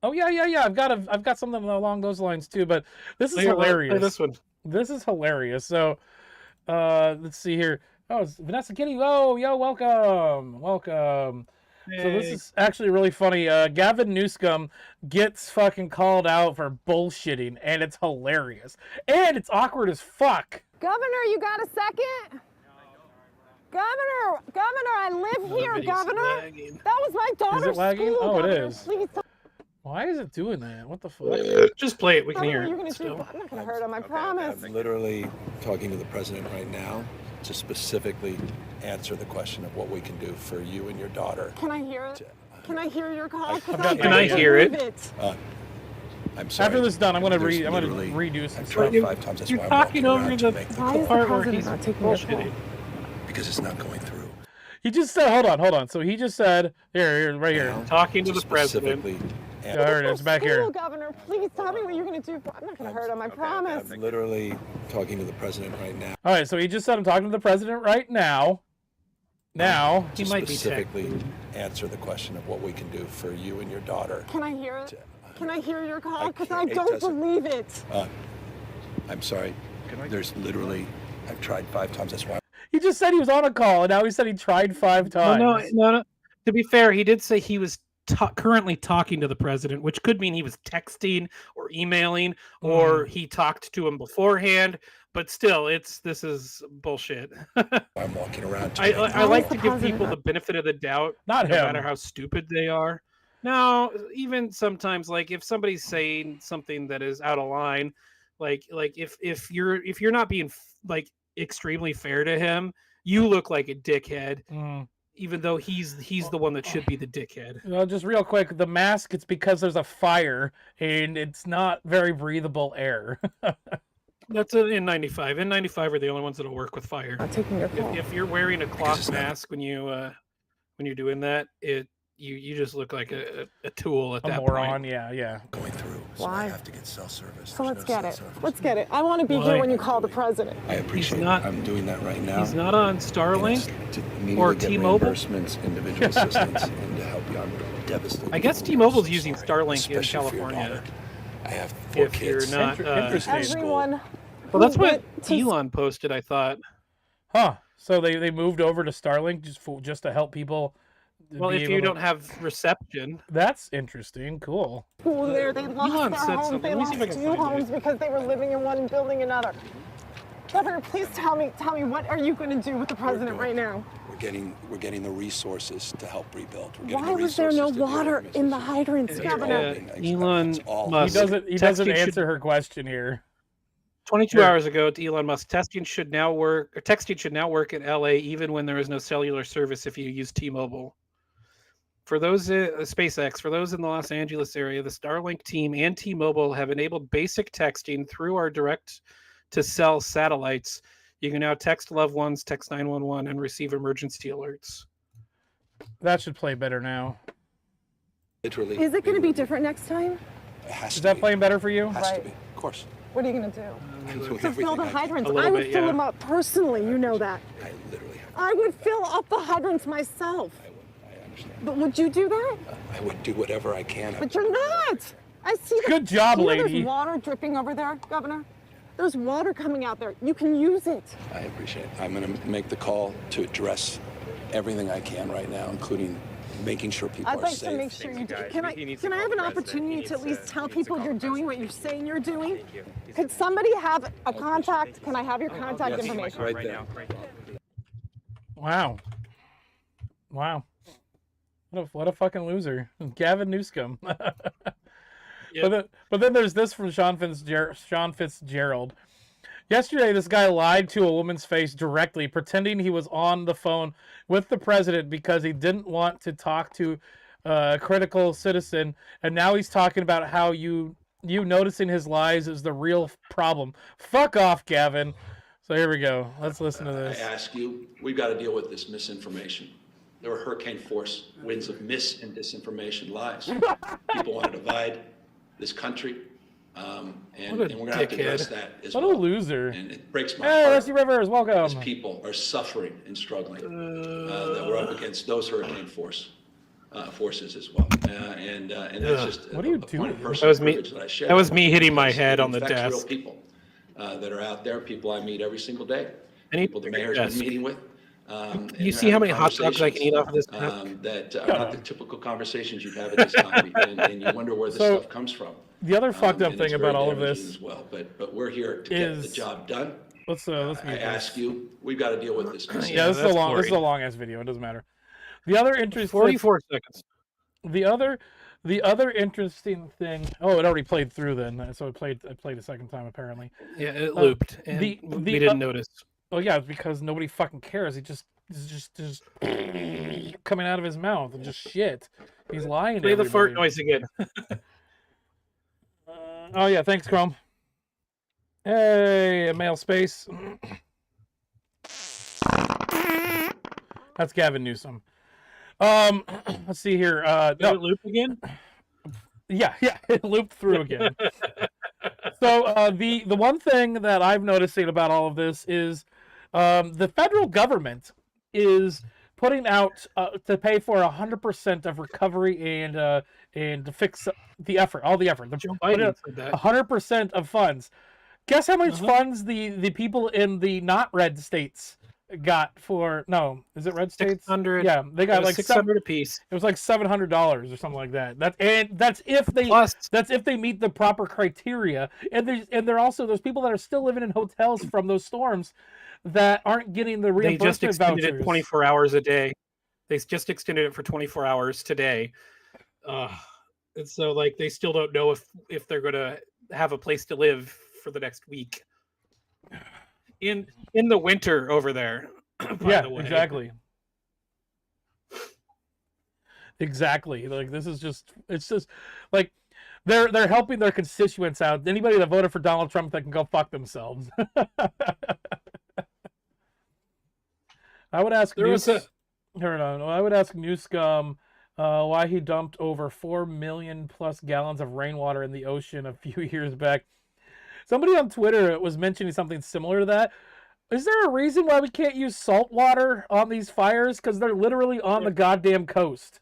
Oh yeah. I've got something along those lines too. But this is Look at hilarious. this one. This is hilarious. So, let's see here. Oh, it's Vanessa Kitty. Oh, yo, welcome. So this Hey. is actually really funny. Gavin Newsom gets fucking called out for bullshitting, and it's hilarious. And it's awkward as fuck. Governor, you got a second? Governor, I live here, video's Governor. lagging. That was my daughter's lagging? school, Oh, it Governor. is. Please tell Why is it doing that? What the fuck? Just play it. We can me hear what you're it. gonna do. Still. I'm not gonna hurt him, I promise. I'm literally talking to the president right now to specifically answer the question of what we can do for you and your daughter. Can I hear it? Can I hear your call? 'Cause I've got Can I hear it? I'm sorry. After this is done, I'm gonna There's redo literally- some I've stuff. tried 5 times. That's You're why I'm talking walking over around the to make the Why call. is part the where president he's not taking your bullshitting. Because it's not going through. He just said, hold on. So he just said, here, right here. Now, Talking to the president. specifically Yeah, there it is, back here. School, Governor, please tell me what you're gonna do. I'm not gonna hurt him, I promise. I'm literally talking to the president right now. All right, so he just said, I'm talking to the president right now. Now, He To might be specifically answer the question of what we can do for you and your daughter. Can I hear it? Can I hear your call? I Because can't- I it don't doesn't- believe it. I'm sorry. There's literally, I've tried 5 times. That's why. he just said he was on a call, and now he said he tried 5 times. No. To be fair, he did say he was currently talking to the president, which could mean he was texting or emailing, or he talked to him beforehand. But still, this is bullshit. I'm walking around. To I like to give people the benefit of the doubt, Not no him. matter how stupid they are. No, even sometimes, like if somebody's saying something that is out of line, like if you're not being like extremely fair to him, you look like a dickhead. Even though he's the one that should be the dickhead. Well, just real quick, the mask, it's because there's a fire, and it's not very breathable air. That's in 95. N95 are the only ones that'll work with fire. I'm taking your call. If you're wearing a it's cloth not- mask when you're doing that, you just look like a tool at A that moron, point. yeah. going through. So Why? I have to get cell service. So There's let's no get cell it. service. Let's get it. I want to be Why? here when you call the president. I appreciate not- it. I'm doing that right now. He's not on And Starlink. it's to immediately or get T-Mobile? reimbursements, individual assistance, and to help you. I'm devastated. I guess for you. T-Mobile's I'm so using sorry, Starlink in especially for your California. daughter. I have 4 If kids. you're not, Interesting. Everyone. well, that's who what went to Elon posted. I thought. Huh. So they moved over to Starlink just to help people. Well, be if able you to- don't have reception, That's interesting. Cool. school there, they lost Elon their said homes. something. They Let me see if I lost can 2 find it. homes because they were living in one and building another. Governor, please tell me, what are you going to do with the president right now? We're getting the resources to help rebuild. We're getting Why the was there no resources to deal water with in the Mrs. hydrants, It's Governor? all been- Elon it's all- Musk- He doesn't Texting should- answer her question here. 22 Sure. hours ago, to Elon Musk, texting should now work in LA even when there is no cellular service if you use T-Mobile. For those SpaceX, for those in the Los Angeles area, the Starlink team and T-Mobile have enabled basic texting through our direct-to-cell satellites. You can now text loved ones, text 911, and receive emergency alerts. That should play better now. Literally. Is it going to be different next time? It has Is to that be. playing better for you? Has to Right. be. Of course. What are you going to do? I'm doing To fill everything the I can. hydrants. A little I would bit, fill yeah. them up personally, you know that. I literally have. I would fill up the hydrants myself. I understand. But would you do that? I would do whatever I can. But you're not. I see the, Good job, you know lady. There's water dripping over there, Governor. There's water coming out there. You can use it. I appreciate it. I'm going to make the call to address everything I can right now, including making sure people I'd are like safe. to make sure you do. Can I have an opportunity to at least tell people you're doing what you're saying you're doing? Could somebody have a contact? Can I have your contact information? Right there. Wow. What a fucking loser. Gavin Newsom. But then there's this from Sean Fitzgerald. Yesterday, this guy lied to a woman's face directly, pretending he was on the phone with the president because he didn't want to talk to a critical citizen, and now he's talking about how you noticing his lies is the real problem. Fuck off, Gavin. So here we go. Let's listen to this. I ask you, we've got to deal with this misinformation. There were hurricane force winds of mis and disinformation, lies. People want to divide this country, and we're going to have to address that as what well. a loser. And it breaks my Hey, heart. Rusty Rivers, welcome. As people are suffering and struggling, that we're up against those hurricane forces as well. And that's just what are you doing? That was me. That was me hitting my head on the Real desk. people that are out there, people I meet every single day, Any people the mayor's been meeting with. You see how many hot dogs I can eat off of this desk? That are not the typical conversations you'd have at this time, and you wonder where this stuff comes from. The other fucked up And thing it's very about all of damaging this as well. But we're here to get the job done. Let's I mute this. ask you, we've got to deal with this. Yeah, this is a long ass video. It doesn't matter. The other interesting 44 seconds. The other interesting thing. Oh, it already played through then, so it played a second time apparently. Yeah, it looped, and we didn't notice. Oh yeah, it's because nobody fucking cares. It's just coming out of his mouth and just shit. He's lying. Play to the fart everybody. noise again. Oh yeah, thanks, Chrome. Hey, male space. That's Gavin Newsom. Let's see here. Did it loop again? Yeah, it looped through again. So the one thing that I've noticing about all of this is the federal government is putting out to pay for 100% of recovery and to fix the effort, all the effort. Joe Biden said that. 100% of funds. Guess how much funds the people in the not red states got for? No, is it red states? 600. Yeah, they got like 600 apiece. It was like $700 or something like that. That's if they meet the proper criteria. And there's people that are still living in hotels from those storms that aren't getting the They reimbursement just extended vouchers. it 24 hours a day. They just extended it for 24 hours today. And so like they still don't know if they're gonna have a place to live for the next week. In the winter over there. By the way. Exactly. Exactly. Like it's just like they're helping their constituents out. Anybody that voted for Donald Trump, they can go fuck themselves. I would ask Newscum why he dumped over 4 million plus gallons of rainwater in the ocean a few years back. Somebody on Twitter was mentioning something similar to that. Is there a reason why we can't use salt water on these fires? Because they're literally on the goddamn coast.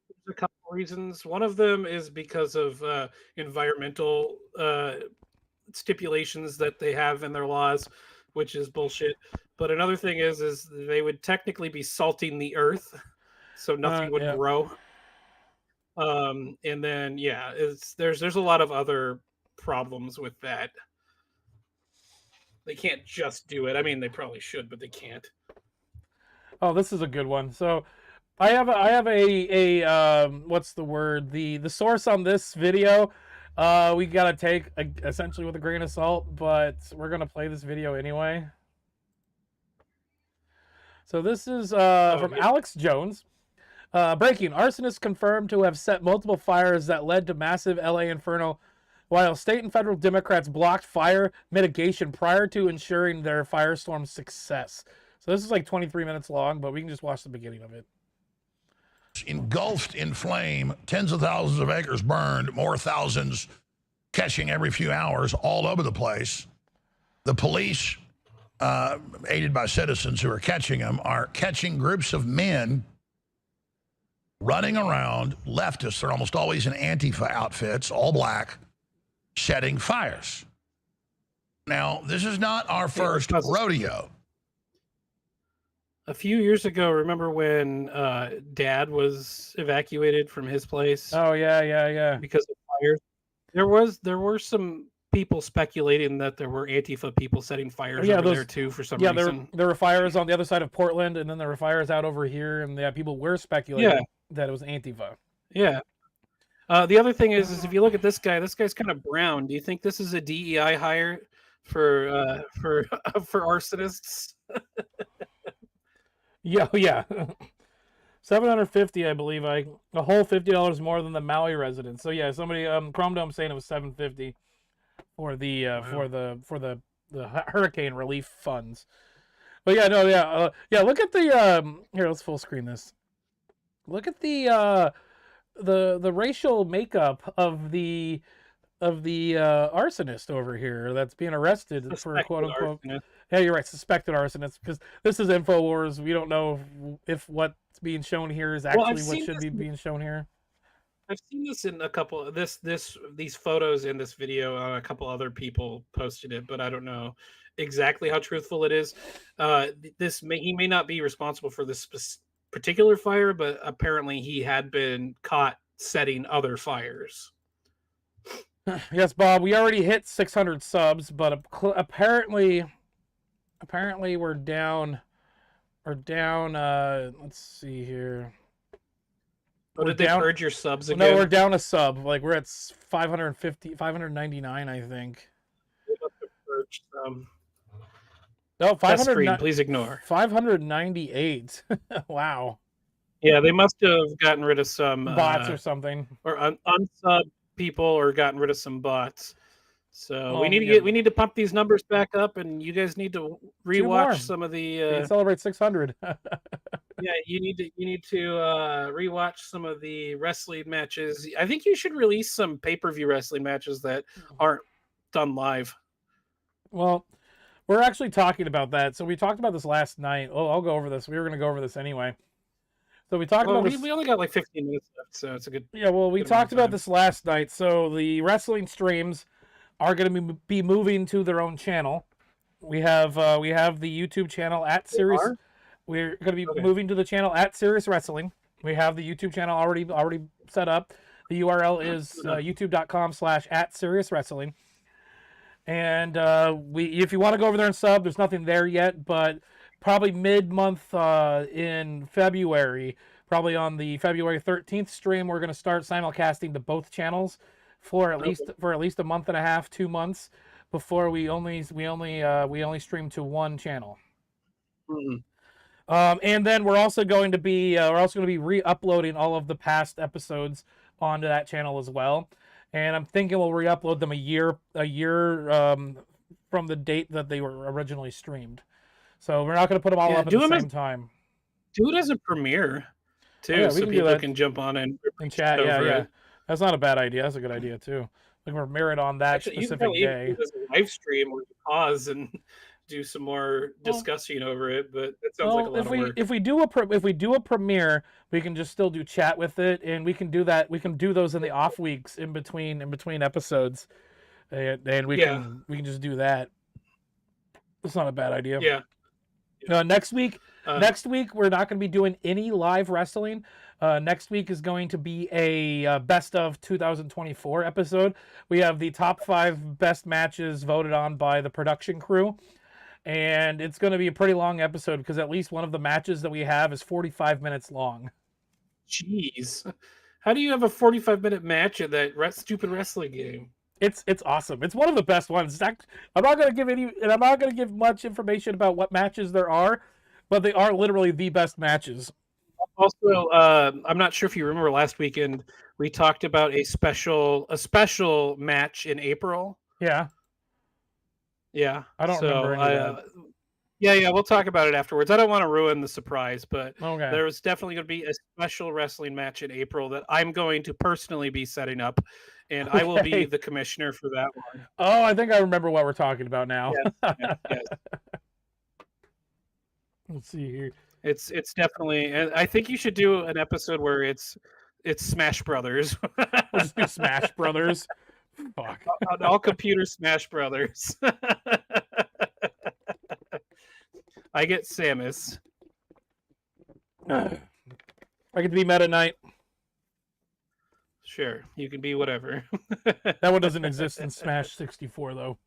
There's a couple reasons. One of them is because of environmental stipulations that they have in their laws, which is bullshit. But another thing is they would technically be salting the earth, so nothing would grow. And then there's a lot of other problems with that. They can't just do it. I mean, they probably should, but they can't. Oh, this is a good one. So I have a what's the word? The source on this video, we gotta take essentially with a grain of salt, but we're gonna play this video anyway. So this is from Alex Jones. Breaking: arsonists confirmed to have set multiple fires that led to massive LA inferno, while state and federal Democrats blocked fire mitigation prior to ensuring their firestorm success. So this is like 23 minutes long, but we can just watch the beginning of it. Engulfed in flame, tens of thousands of acres burned, more thousands catching every few hours all over the place. The police, aided by citizens who are catching them, are catching groups of men running around, leftists. They're almost always in Antifa outfits, all black, setting fires. Now, this is not our first rodeo. A few years ago, remember when Dad was evacuated from his place? Oh yeah. Because of fires. There were some people speculating that there were Antifa people setting fires over there too for some reason. There were fires on the other side of Portland, and then there were fires out over here, and people were speculating that it was Antifa. Yeah. The other thing is if you look at this guy's kind of brown. Do you think this is a DEI hire for arsonists? Yeah. 750, I believe. A whole $50 more than the Maui residents. So yeah, somebody Chrome Dome saying it was 750 for the for the hurricane relief funds. But yeah, no, yeah. Look at the here. Let's full screen this. Look at the racial makeup of the arsonist over here that's being arrested for quote unquote. Arsonist. Yeah, you're right. Suspected arsonist, because this is InfoWars. We don't know if what's being shown here is actually what should be being shown here. I've seen this in a couple of these photos in this video. A couple other people posted it, but I don't know exactly how truthful it is. He may not be responsible for this particular fire, but apparently he had been caught setting other fires. Yes, Bob. We already hit 600 subs, but apparently we're down. Let's see here. Oh, did they purge your subs again? No, we're down a sub. Like we're at 599, I think. They must have purged some. No, 500. Screen, please ignore. 598. Wow. Yeah, they must have gotten rid of some bots or something, or unsub people, or gotten rid of some bots. So we need to pump these numbers back up, and you guys need to rewatch some of the. Celebrate 600. Yeah, you need to rewatch some of the wrestling matches. I think you should release some pay-per-view wrestling matches that aren't done live. Well, we're actually talking about that. So we talked about this last night. Oh, I'll go over this. We were going to go over this anyway. So we talked about this. We only got like 15 minutes left, so it's a good. Yeah, well, we talked about this last night. So the wrestling streams are going to be moving to their own channel. We have the YouTube channel at Sirius. We're going to be moving to the channel at Sirius Wrestling. We have the YouTube channel already set up. The URL is youtube.com/@Sirius Wrestling. And if you want to go over there and sub, there's nothing there yet, but probably mid-month in February, probably on the February 13th stream, we're going to start simulcasting to both channels for at least a month and a half, 2 months, before we only stream to one channel. Mm-hmm. And then we're also going to be re-uploading all of the past episodes onto that channel as well. And I'm thinking we'll re-upload them a year from the date that they were originally streamed. So we're not going to put them all up at the same time. Do it as a premiere too, so people can jump on and chat. Yeah. That's not a bad idea. That's a good idea too. Like we're mirrored on that specific day. You can do this live stream where you pause and do some more discussing over it, but it sounds like a lot of work. If we do a premiere, we can just still do chat with it, and we can do that. We can do those in the off weeks in between episodes, and we can just do that. That's not a bad idea. Yeah. Next week we're not going to be doing any live wrestling. Next week is going to be a best of 2024 episode. We have the top 5 best matches voted on by the production crew. And it's going to be a pretty long episode because at least one of the matches that we have is 45 minutes long. Jeez. How do you have a 45-minute match in that stupid wrestling game? It's awesome. It's one of the best ones. I'm not going to give much information about what matches there are, but they are literally the best matches. Also, I'm not sure if you remember last weekend we talked about a special match in April. Yeah. Yeah, I don't remember any of that. Yeah, we'll talk about it afterwards. I don't want to ruin the surprise, but okay. There was definitely going to be a special wrestling match in April that I'm going to personally be setting up, and I will be the commissioner for that one. Oh, I think I remember what we're talking about now. Yes. Let's see here. It's definitely, and I think you should do an episode where it's Smash Brothers. We'll just do Smash Brothers. Fuck. All computer Smash Brothers. I get Samus. I get to be Meta Knight. Sure, you can be whatever. That one doesn't exist in Smash 64, though.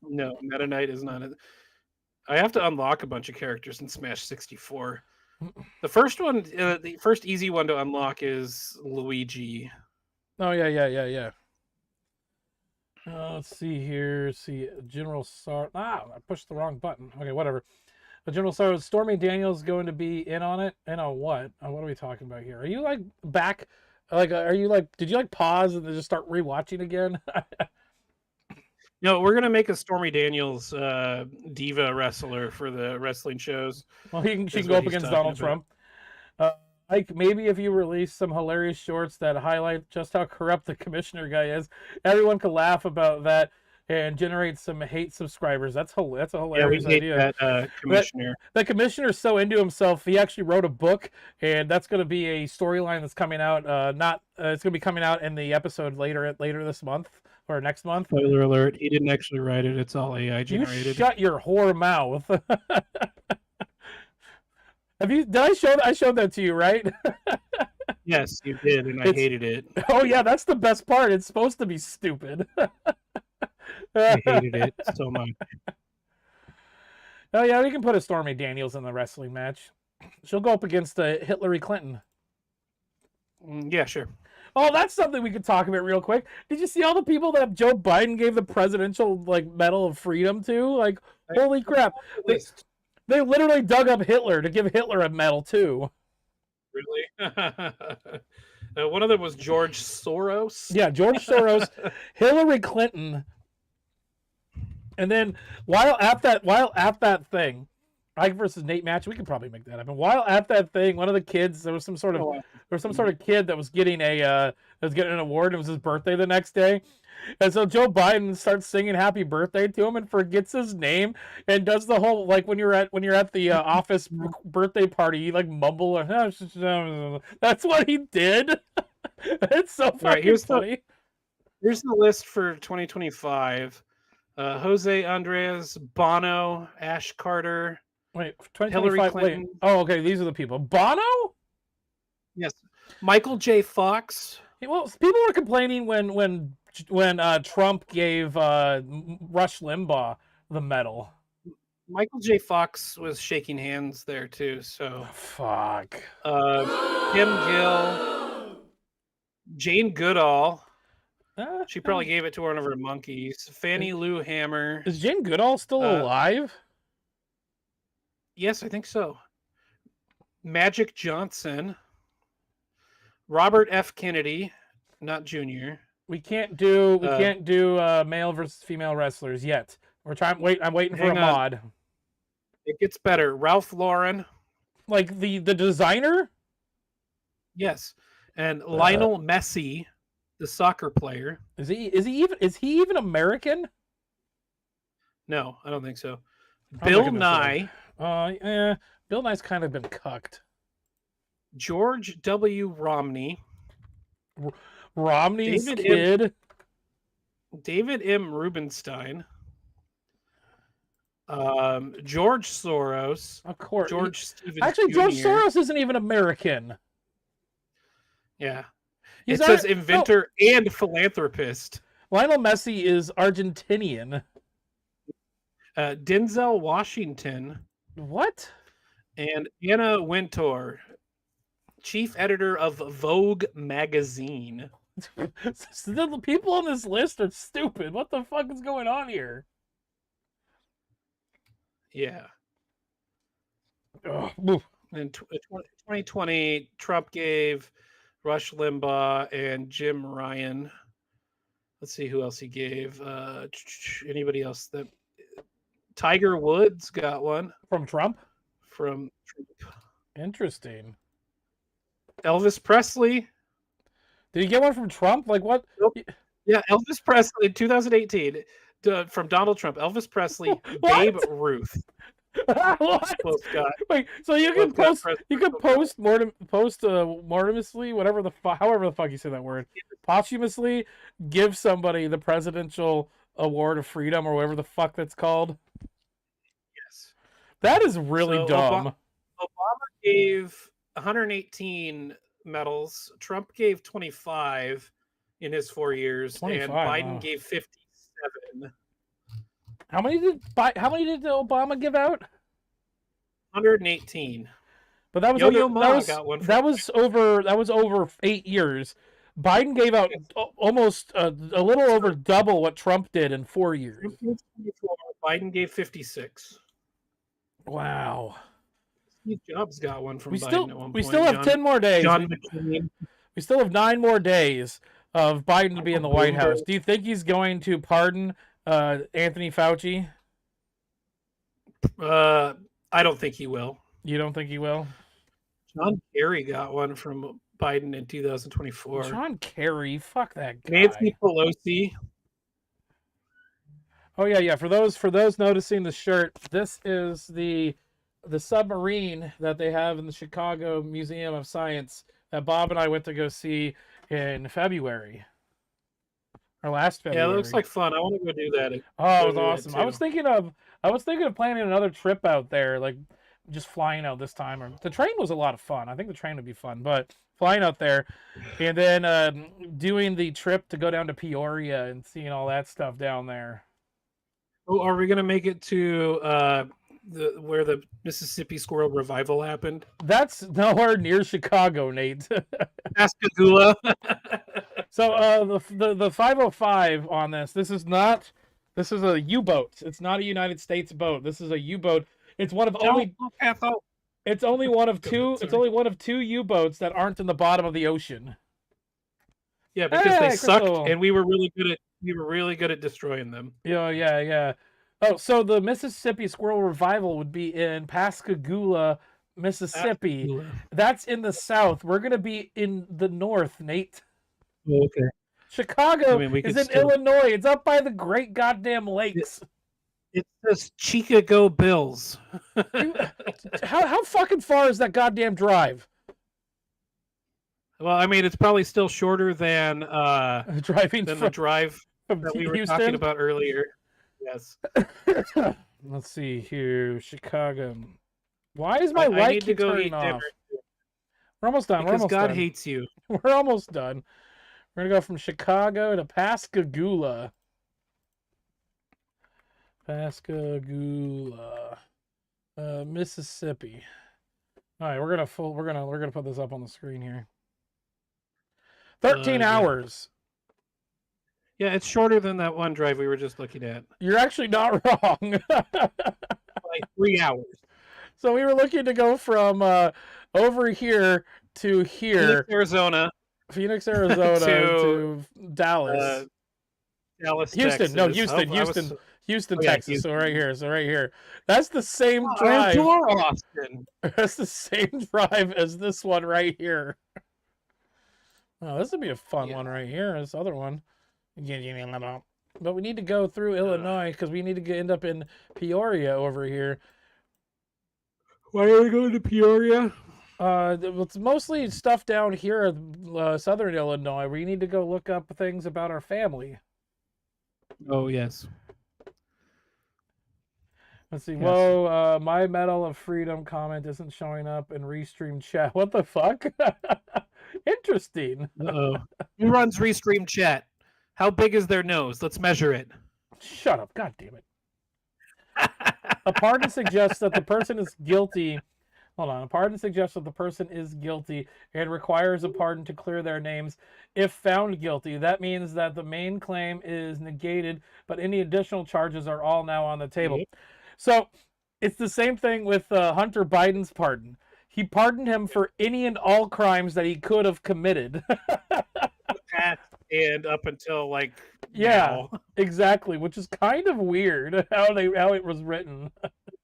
No, Meta Knight is not. I have to unlock a bunch of characters in Smash 64. The first one, the first easy one to unlock is Luigi. Oh yeah. Let's see here. See General Sar. I pushed the wrong button. Okay, whatever. But General Sar, Stormy Daniels going to be in on it. And on what? What are we talking about here? Are you like back? Like, are you like? Did you like pause and then just start rewatching again? No, we're gonna make a Stormy Daniels diva wrestler for the wrestling shows. Well, she can go up against Donald Trump. Like, maybe if you release some hilarious shorts that highlight just how corrupt the commissioner guy is, everyone could laugh about that and generate some hate subscribers. That's a hilarious idea. That commissioner. That commissioner's so into himself, he actually wrote a book, and that's going to be a storyline that's coming out. It's going to be coming out in the episode later this month or next month. Spoiler alert: he didn't actually write it. It's all AI generated. You shut your whore mouth. Did I showed that to you, right? Yes, you did, and I hated it. Oh yeah, that's the best part. It's supposed to be stupid. I hated it so much. Oh yeah, we can put a Stormy Daniels in the wrestling match. She'll go up against Hillary Clinton. Yeah, sure. Oh, that's something we could talk about real quick. Did you see all the people that Joe Biden gave the presidential Medal of Freedom to? Like, holy crap! They literally dug up Hitler to give Hitler a medal too. Really? One of them was George Soros. Yeah, George Soros, Hillary Clinton, and then while at that thing, Ike versus Nate match, we could probably make that happen. While at that thing, one of the kids, there was some sort of kid that was getting an award. It was his birthday the next day. And so Joe Biden starts singing happy birthday to him and forgets his name and does the whole, like when you're at the office birthday party, you like mumble. That's what he did. It's so fucking funny. Here's the list for 2025. Jose Andres, Bono, Ash Carter. Wait, Hillary Clinton. Wait. Oh, okay. These are the people. Bono? Yes. Michael J. Fox. Well, people were complaining when Trump gave Rush Limbaugh the medal. Michael J. Fox was shaking hands there too. So fuck. Kim Gill, Jane Goodall. She probably gave it to one of her monkeys. Fannie Lou Hammer. Is Jane Goodall still alive? Yes, I think so. Magic Johnson. Robert F. Kennedy, not Jr. We can't do male versus female wrestlers yet. I'm waiting for a mod. It gets better. Ralph Lauren, like the designer. Yes, and Lionel Messi, the soccer player. Is he even American? No, I don't think so. Bill Nye. Bill Nye's kind of been cucked. George W. Romney. Romney's kid. David M. Rubenstein. George Soros. Of course. George Stevens Actually, Jr. George Soros isn't even American. Yeah. It says inventor and philanthropist. Lionel Messi is Argentinian. Denzel Washington. What? And Anna Wintour, chief editor of Vogue magazine. The people on this list are stupid. What the fuck is going on here? Yeah. Ugh. In 2020, Trump gave Rush Limbaugh and Jim Ryan. Let's see who else he gave. Anybody else? Tiger Woods got one. From Trump? From Trump. Interesting. Elvis Presley. Did he get one from Trump? Like what? Nope. Yeah, Elvis Presley in 2018 from Donald Trump. Elvis Presley, Babe Ruth. What? Both got. Wait, so you can post mortimously, however the fuck you say that word, posthumously give somebody the Presidential Award of Freedom or whatever the fuck that's called. Yes. That is really dumb. Obama gave 118 medals. Trump gave 25 in his 4 years, and Biden gave 57. How many did Obama give out? 118. But that was over 8 years. Biden gave out almost a little over double what Trump did in 4 years. Biden gave 56. Wow. Steve Jobs got one from We Biden still at one we point. still have 10 more days. John McCain. We still have 9 more days of Biden to be in the White House. Do you think he's going to pardon Anthony Fauci? I don't think he will. You don't think he will? John Kerry got one from Biden in 2024. John Kerry, fuck that guy. Nancy Pelosi. Oh yeah. For those noticing the shirt, this is the submarine that they have in the Chicago Museum of Science that Bob and I went to go see in February. Or last February. Yeah, it looks like fun. I want to go do that. Oh, it was awesome. I was thinking of planning another trip out there, like just flying out this time. Or the train was a lot of fun. I think the train would be fun, but flying out there and then doing the trip to go down to Peoria and seeing all that stuff down there. Oh, are we gonna make it to where the Mississippi Squirrel Revival happened? That's nowhere near Chicago, Nate. Pascagoula. So the 505 on this is a U-boat. It's not a United States boat. This is a U-boat. It's one of only It's only one of two. It's only one of 2 U-boats that aren't in the bottom of the ocean. Yeah, because they sucked, Crystal. and we were really good at destroying them. Yeah. Oh, so the Mississippi Squirrel Revival would be in Pascagoula, Mississippi. Pascagoula. That's in the south. We're gonna be in the north, Nate. Okay. Chicago we is could in still- Illinois. It's up by the Great Goddamn Lakes. It says Chicago Bills. How fucking far is that goddamn drive? Well, I mean, it's probably still shorter than Driving than from the drive from that we were Houston? talking about earlier. Yes. Let's see here, Chicago. Why is my I light need to keep go turning eat off? dinner We're almost done. because We're almost God done. hates you. We're almost done. We're gonna go from Chicago to Pascagoula. Pascagoula, Mississippi. All right, we're gonna put this up on the screen here. 13 yeah. hours. Yeah, it's shorter than that one drive we were just looking at. You're actually not wrong. Like 3 hours. So we were looking to go from over here to here. Phoenix, Arizona. Arizona to Dallas. Dallas, Houston, Texas. no, Houston, Oh, I was- Houston, Oh, yeah, Texas. Houston. So right here. That's the same I drive. adore Austin. That's the same drive as this one right here. Oh, this would be a fun one right here. This other one. But we need to go through Illinois because we need to end up in Peoria over here. Why are we going to Peoria? It's mostly stuff down here, southern Illinois, where you need to go look up things about our family. Oh, yes. Let's see. Yes. Whoa, my Medal of Freedom comment isn't showing up in Restream chat. What the fuck? Interesting. Uh-oh. Who runs Restream chat? How big is their nose? Let's measure it. Shut up. God damn it. A pardon suggests that the person is guilty. Hold on. A pardon suggests that the person is guilty and requires a pardon to clear their names. If found guilty, that means that the main claim is negated, but any additional charges are all now on the table. Yep. So it's the same thing with Hunter Biden's pardon. He pardoned him for any and all crimes that he could have committed. And up until like Yeah, now. exactly, which is kind of weird how it was written.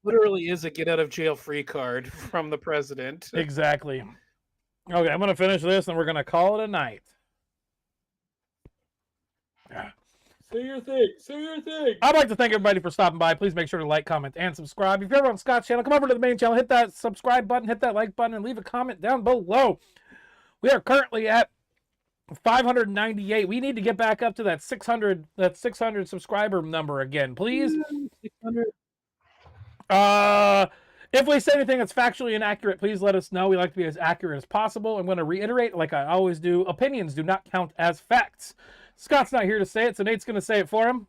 Literally is a get out of jail free card from the president. Exactly. Okay, I'm gonna finish this and we're gonna call it a night. Say your thing. Say your thing. I'd like to thank everybody for stopping by. Please make sure to like, comment, and subscribe. If you're ever on Scott's channel, come over to the main channel, hit that subscribe button, hit that like button, and leave a comment down below. We are currently at 598. We need to get back up to that 600 subscriber number again, please. 600. If we say anything that's factually inaccurate, please let us know. We like to be as accurate as possible. I'm going to reiterate, like I always do, opinions do not count as facts. Scott's not here to say it, so Nate's going to say it for him.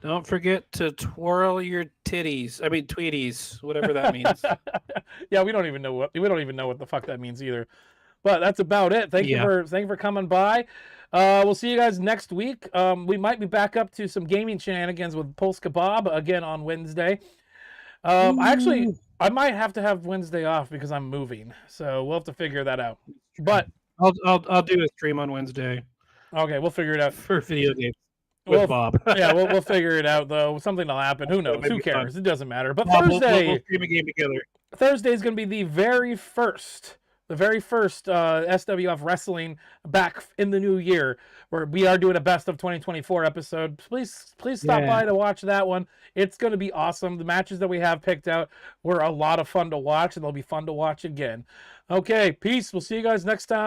Don't forget to twirl your titties. I mean tweeties, whatever that means. Yeah, we don't even know what the fuck that means either. But that's about it. Thank you for coming by. We'll see you guys next week. We might be back up to some gaming shenanigans with Pulse Kebab again on Wednesday. I might have to have Wednesday off because I'm moving, so we'll have to figure that out. But I'll do a stream on Wednesday. Okay, we'll figure it out for video games with Bob. Yeah, we'll figure it out though. Something will happen. Who knows? Who cares? Fun. It doesn't matter. But Bob, Thursday, we'll stream a game together. Thursday is going to be the very first SWF Wrestling back in the new year, where we are doing a best of 2024 episode. Please stop by to watch that one. It's going to be awesome. The matches that we have picked out were a lot of fun to watch, and they'll be fun to watch again. Okay, peace. We'll see you guys next time.